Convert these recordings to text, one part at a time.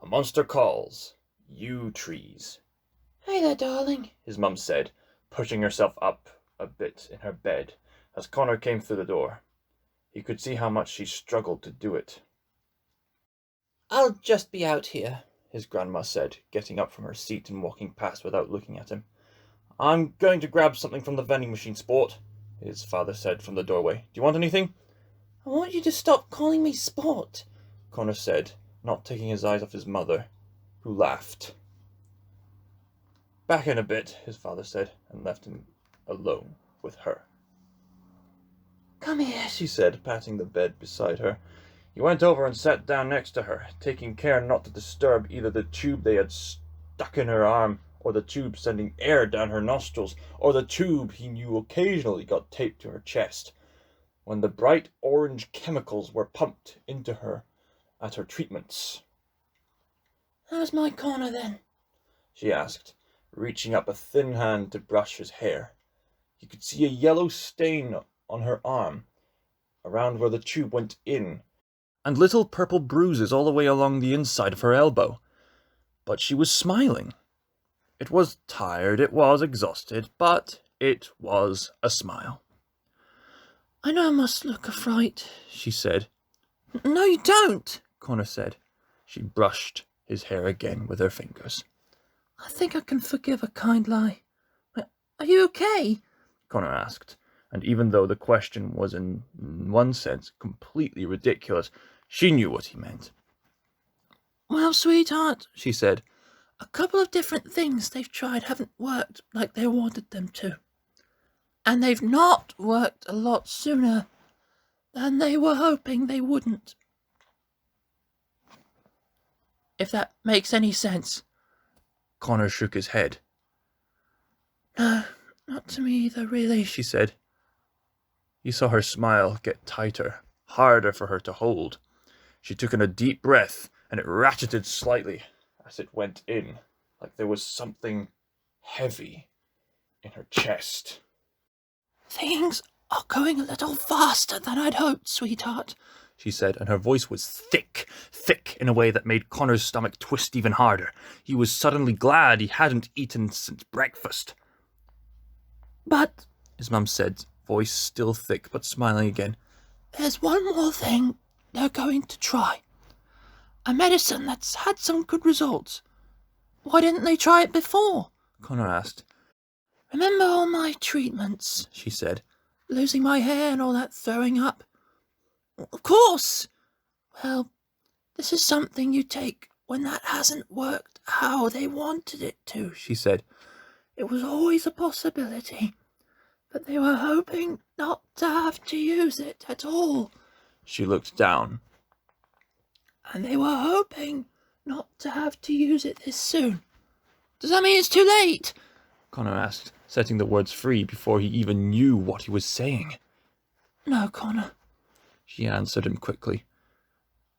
A monster calls. Yew trees. Hey there, darling, his mum said, pushing herself up a bit in her bed as Connor came through the door. He could see how much she struggled to do it. I'll just be out here, his grandma said, getting up from her seat and walking past without looking at him. I'm going to grab something from the vending machine, Sport, his father said from the doorway. Do you want anything? I want you to stop calling me Sport, Connor said, not taking his eyes off his mother, who laughed. Back in a bit, his father said, and left him alone with her. Come here, she said, patting the bed beside her. He went over and sat down next to her, taking care not to disturb either the tube they had stuck in her arm, or the tube sending air down her nostrils, or the tube he knew occasionally got taped to her chest, when the bright orange chemicals were pumped into her at her treatments. How's my Connor then? she asked, reaching up a thin hand to brush his hair. You could see a yellow stain on her arm, around where the tube went in, and little purple bruises all the way along the inside of her elbow. But she was smiling. It was tired, it was exhausted, but it was a smile. I know I must look a fright, she said. No, you don't, Connor said. She brushed his hair again with her fingers. I think I can forgive a kind lie. Are you okay? Connor asked, and even though the question was in one sense completely ridiculous, she knew what he meant. Well, sweetheart, she said, a couple of different things they've tried haven't worked like they wanted them to. And they've not worked a lot sooner than they were hoping they wouldn't. If that makes any sense. Connor shook his head. No, not to me either, really, she said. He saw her smile get tighter, harder for her to hold. She took in a deep breath, and it ratcheted slightly as it went in, like there was something heavy in her chest. Things are going a little faster than I'd hoped, sweetheart, she said, and her voice was thick in a way that made Connor's stomach twist even harder. He was suddenly glad he hadn't eaten since breakfast. But, his mum said, voice still thick but smiling again, there's one more thing they're going to try. A medicine that's had some good results. Why didn't they try it before? Connor asked. Remember all my treatments, she said. Losing my hair and all that throwing up? Of course! Well, this is something you take when that hasn't worked how they wanted it to, she said. It was always a possibility, but they were hoping not to have to use it at all. She looked down. And they were hoping not to have to use it this soon. Does that mean it's too late? Connor asked, setting the words free before he even knew what he was saying. No, Connor, she answered him quickly.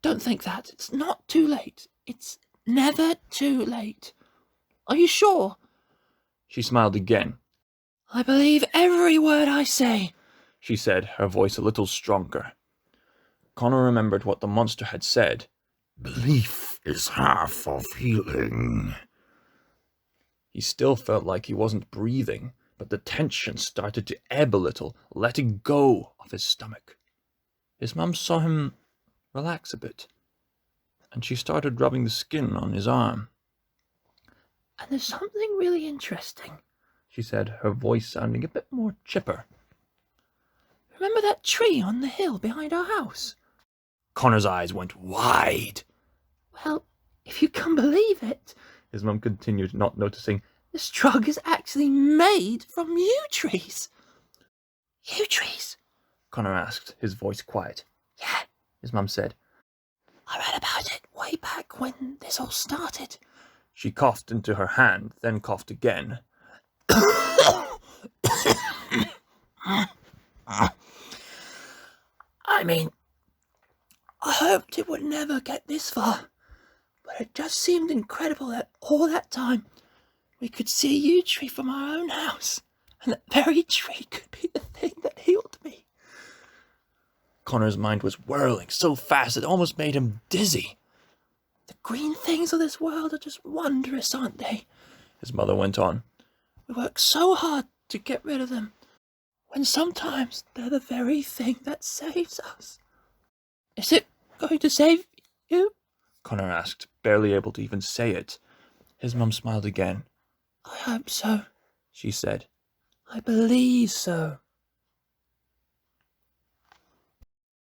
Don't think that. It's not too late. It's never too late. Are you sure? She smiled again. I believe every word I say, she said, her voice a little stronger. Connor remembered what the monster had said. Belief is half of healing. He still felt like he wasn't breathing, but the tension started to ebb a little, letting go of his stomach. His mum saw him relax a bit, and she started rubbing the skin on his arm. And there's something really interesting, she said, her voice sounding a bit more chipper. Remember that tree on the hill behind our house? Connor's eyes went wide. Well, if you can believe it, his mum continued, not noticing, this drug is actually made from yew trees. Yew trees? Connor asked, his voice quiet. Yeah, his mum said. I read about it way back when this all started. She coughed into her hand, then coughed again. I mean, I hoped it would never get this far, but it just seemed incredible that all that time we could see a yew tree from our own house, and that very tree could be the thing that healed me. Connor's mind was whirling so fast it almost made him dizzy. The green things of this world are just wondrous, aren't they? His mother went on. We work so hard to get rid of them, when sometimes they're the very thing that saves us. Is it going to save you? Connor asked, barely able to even say it. His mum smiled again. I hope so, She said. I believe so.